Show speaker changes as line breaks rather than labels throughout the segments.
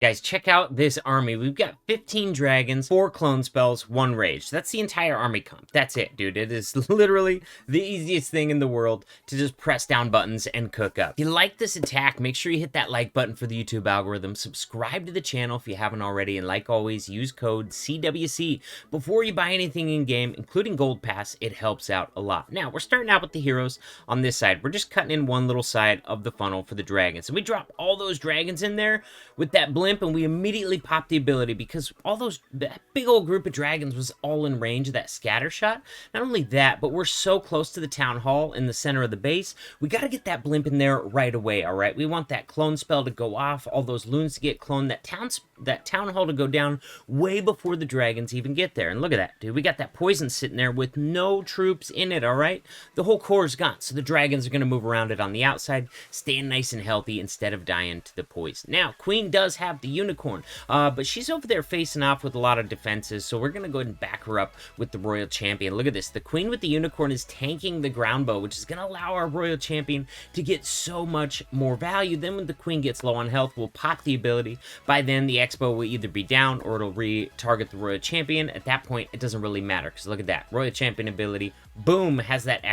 Guys, check out this army. We've got 15 dragons, 4 clone spells, 1 rage. That's the entire army comp. That's it, dude. It is literally the easiest thing in the world to just press down buttons and cook up. If you like this attack, make sure you hit that like button for the YouTube algorithm. Subscribe to the channel if you haven't already. And like always, use code CWC before you buy anything in-game, including Gold Pass. It helps out a lot. Now, we're starting out with the heroes on this side. We're just cutting in one little side of the funnel for the dragons. And we drop all those dragons in there with that blimp, and we immediately pop the ability because that big old group of dragons was all in range of that scatter shot. Not only that, but we're so close to the town hall in the center of the base, we got to get that blimp in there right away. All right, we want that clone spell to go off, all those loons to get cloned, that town hall to go down way before the dragons even get there. And look at that, dude, we got that poison sitting there with no troops in it. All right, the whole core is gone, so the dragons are going to move around it on the outside, staying nice and healthy instead of dying to the poison. Now, Queen does have the unicorn, but she's over there facing off with a lot of defenses, so we're going to go ahead and back her up with the royal champion. Look at this, the Queen with the unicorn is tanking the ground bow, which is going to allow our royal champion to get so much more value. Then when the Queen gets low on health, we'll pop the ability. By then the X-bow will either be down or it'll re-target the royal champion. At that point, it doesn't really matter, because look at that, royal champion ability, boom, has that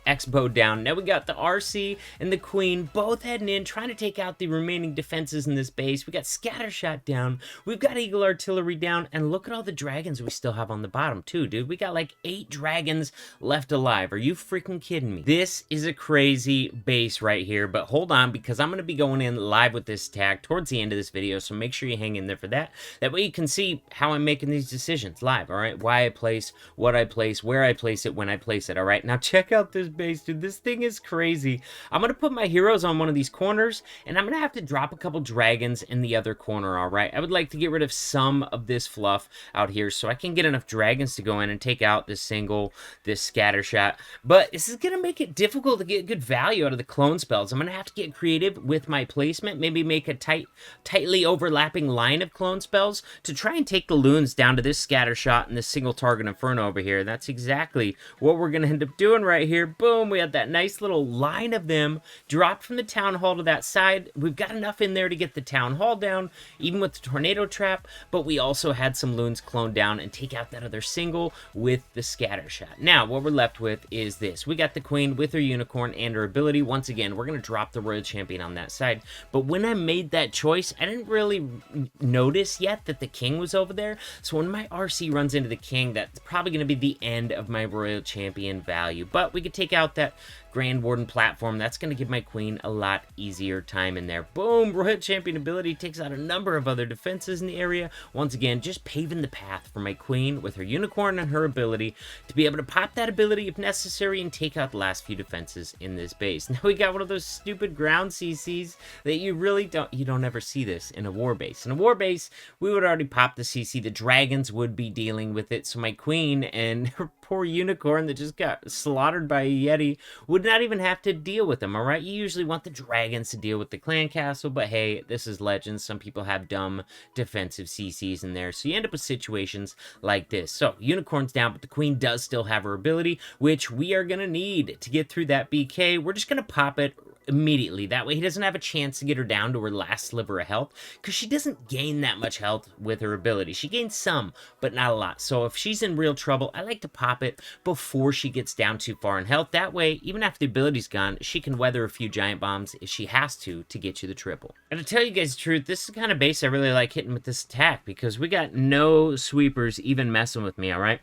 X-bow down. Now we got the RC and the Queen both heading in, trying to take out the remaining defenses in this base. We got Scattershot down. We've got Eagle Artillery down. And look at all the dragons we still have on the bottom too, dude. We got like 8 dragons left alive. Are you freaking kidding me? This is a crazy base right here. But hold on, because I'm going to be going in live with this attack towards the end of this video. So make sure you hang in there for that. That way you can see how I'm making these decisions live, all right? Why I place, what I place, where I place it, when I place it, all right? Now check out this base, dude. This thing is crazy. I'm gonna put my heroes on one of these corners, and I'm gonna have to drop a couple dragons in the other corner. All right, I would like to get rid of some of this fluff out here so I can get enough dragons to go in and take out this scatter shot. But this is gonna make it difficult to get good value out of the clone spells. I'm gonna have to get creative with my placement, maybe make a tightly overlapping line of clone spells to try and take the loons down to this scatter shot and this single target inferno over here. That's exactly what we're gonna end up doing right here. Boom, we had that nice little line of them dropped from the town hall to that side. We've got enough in there to get the town hall down, even with the tornado trap, but we also had some loons cloned down and take out that other single with the scatter shot. Now, what we're left with is this. We got the Queen with her unicorn and her ability. Once again, we're going to drop the royal champion on that side, but when I made that choice, I didn't really notice yet that the king was over there, so when my RC runs into the king, that's probably going to be the end of my royal champion value, but we could take out that Grand Warden platform. That's going to give my Queen a lot easier time in there. Boom! Royal Champion ability takes out a number of other defenses in the area. Once again, just paving the path for my Queen with her unicorn and her ability to be able to pop that ability if necessary and take out the last few defenses in this base. Now we got one of those stupid ground CCs that you don't ever see this in a war base. In a war base, we would already pop the CC. The dragons would be dealing with it, so my Queen and her poor unicorn that just got slaughtered by a Yeti would not even have to deal with them, all right? You usually want the dragons to deal with the clan castle, but hey, this is Legends. Some people have dumb defensive CCs in there, so you end up with situations like this. So, unicorn's down, but the Queen does still have her ability, which we are going to need to get through that BK. We're just going to pop it immediately. That way he doesn't have a chance to get her down to her last sliver of health, because she doesn't gain that much health with her ability. She gains some, but not a lot. So if she's in real trouble, I like to pop it before she gets down too far in health. That way, even after the ability's gone, she can weather a few giant bombs if she has to get you the triple. And to tell you guys the truth, this is the kind of base I really like hitting with this attack, because we got no sweepers even messing with me, all right?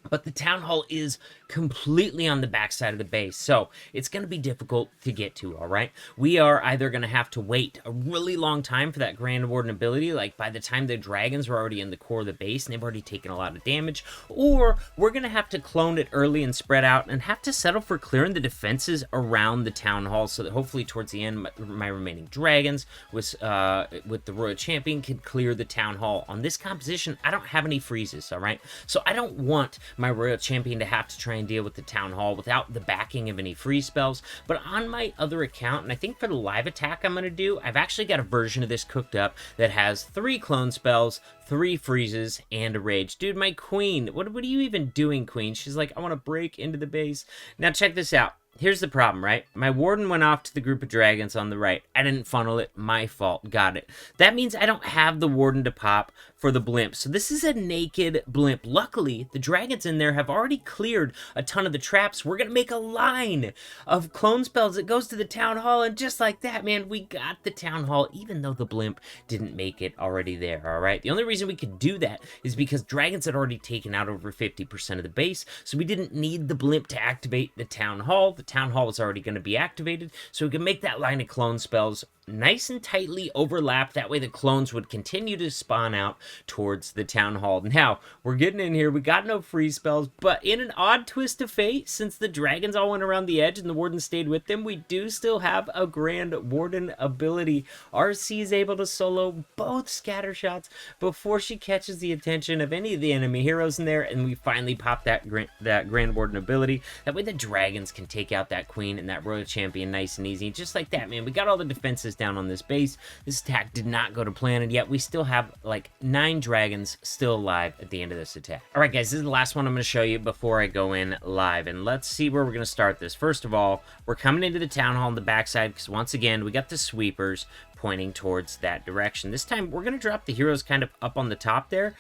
But the town hall is completely on the backside of the base, so it's going to be difficult to get to, all right? We are either going to have to wait a really long time for that Grand Warden ability, like by the time the dragons were already in the core of the base and they've already taken a lot of damage, or we're going to have to clone it early and spread out and have to settle for clearing the defenses around the town hall so that hopefully towards the end my remaining dragons with the royal champion can clear the town hall. On this composition, I don't have any freezes, all right? So I don't want my royal champion to have to try and deal with the town hall without the backing of any free spells. But on my other account, and I think for the live attack I'm going to do, I've actually got a version of this cooked up that has 3 clone spells, 3 freezes, and a rage. Dude, my Queen, what are you even doing, Queen? She's like, I want to break into the base. Now check this out. here's the problem, right? My warden went off to the group of dragons on the right. I didn't funnel it. My fault. Got it. That means I don't have the warden to pop for the blimp. So this is a naked blimp. Luckily, the dragons in there have already cleared a ton of the traps. We're going to make a line of clone spells that goes to the town hall. And just like that, man, we got the town hall, even though the blimp didn't make it already there, all right? The only reason we could do that is because dragons had already taken out over 50% of the base. So we didn't need the blimp to activate the town hall. The town hall was already going to be activated, so we can make that line of clone spells nice and tightly overlapped. That way the clones would continue to spawn out towards the town hall. Now, we're getting in here. We got no free spells, but in an odd twist of fate, since the dragons all went around the edge and the warden stayed with them, we do still have a grand warden ability. RC is able to solo both scatter shots before she catches the attention of any of the enemy heroes in there, and we finally pop that grand warden ability. That way the dragons can take out that queen and that royal champion nice and easy. Just like that, man. We got all the defenses down on this base. This attack did not go to plan, and yet we still have like 9 dragons still alive at the end of this attack. All right, guys, this is the last one I'm going to show you before I go in live, and let's see where we're going to start this. First of all, we're coming into the town hall on the backside because once again, we got the sweepers pointing towards that direction. This time, we're going to drop the heroes kind of up on the top there,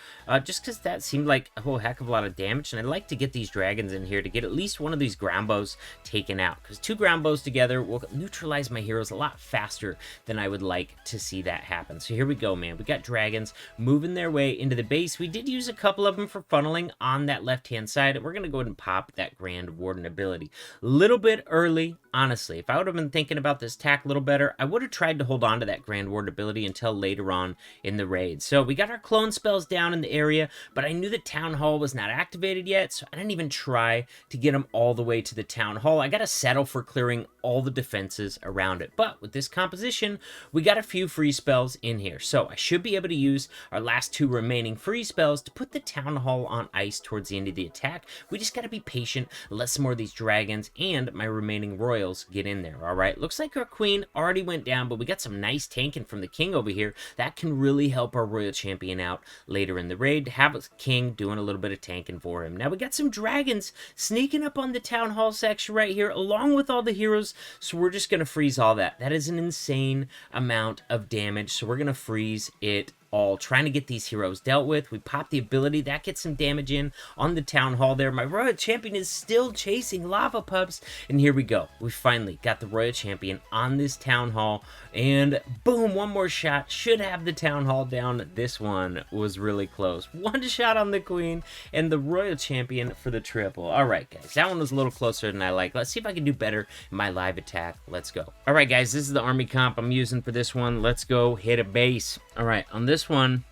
just because that seemed like a whole heck of a lot of damage, and I'd like to get these dragons in here to get at least one of these ground bows taken out, because 2 ground bows together will neutralize my heroes a lot faster than I would like to see that happen. So here we go, man. We got dragons moving their way into the base. We did use a couple of them for funneling on that left-hand side, and we're going to go ahead and pop that Grand Warden ability. A little bit early, honestly. If I would have been thinking about this attack a little better, I would have tried to hold on to that Grand Warden ability until later on in the raid. So we got our clone spells down in the area, but I knew the town hall was not activated yet, so I didn't even try to get them all the way to the town hall. I got to settle for clearing all the defenses around it. But with this composition, we got a few free spells in here. So I should be able to use our last 2 remaining free spells to put the town hall on ice towards the end of the attack. We just got to be patient, let some more of these dragons and my remaining royals get in there. All right, looks like our queen already went down, but we got some nice tanking from the king over here. That can really help our royal champion out later in the raid, to have a king doing a little bit of tanking for him. Now we got some dragons sneaking up on the town hall section right here, along with all the heroes, so we're just going to freeze all that. That is an insane amount of damage, so we're going to freeze it all, trying to get these heroes dealt with. We pop the ability, that gets some damage in on the town hall there. My royal champion is still chasing lava pups, and here we go. We finally got the royal champion on this town hall, and boom, one more shot should have the town hall down. This one was really close. One shot on the queen and the royal champion for the triple. All right, guys, that one was a little closer than I like. Let's see if I can do better in my live attack. Let's go. All right, guys, this is the army comp I'm using for this one. Let's go hit a base. All right, on this one,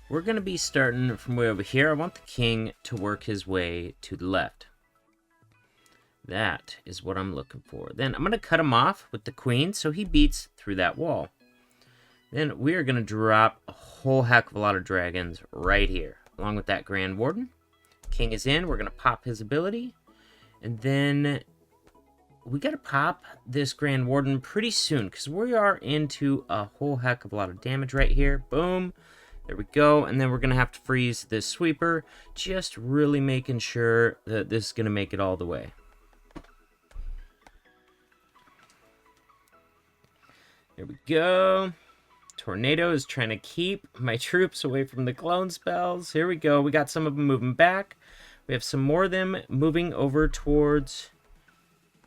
we're going to be starting from way over here. I want the king to work his way to the left. That is what I'm looking for. Then I'm going to cut him off with the queen so he beats through that wall. Then we are going to drop a whole heck of a lot of dragons right here, along with that Grand Warden. King is in. We're going to pop his ability. And then we got to pop this Grand Warden pretty soon, because we are into a whole heck of a lot of damage right here. Boom. There we go. And then we're going to have to freeze this sweeper, just really making sure that this is going to make it all the way. There we go. Tornado is trying to keep my troops away from the clone spells. Here we go. We got some of them moving back. We have some more of them moving over towards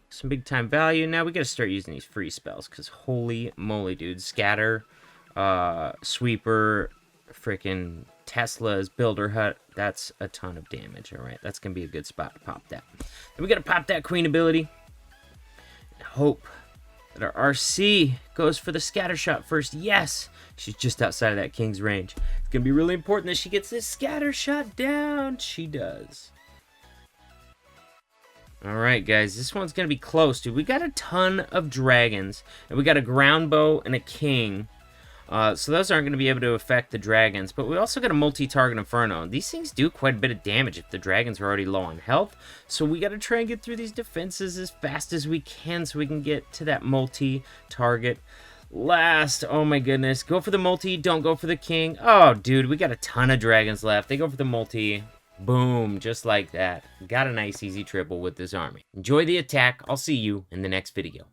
some big time value. Now we got to start using these free spells, because holy moly, dude. Scatter, sweeper, freaking Tesla's builder hut. That's a ton of damage. All right, that's going to be a good spot to pop that. Then we got to pop that queen ability. Hope that our RC goes for the scatter shot first. Yes, she's just outside of that king's range. It's going to be really important that she gets this scatter shot down. She does. All right, guys, this one's going to be close, dude. We got a ton of dragons, and we got a ground bow and a king. So those aren't going to be able to affect the dragons, but we also got a multi-target inferno. These things do quite a bit of damage if the dragons are already low on health, so we got to try and get through these defenses as fast as we can so we can get to that multi-target last. Oh my goodness, go for the multi, don't go for the king. Oh dude, we got a ton of dragons left. They go for the multi. Boom, just like that. Got a nice easy triple with this army. Enjoy the attack. I'll see you in the next video.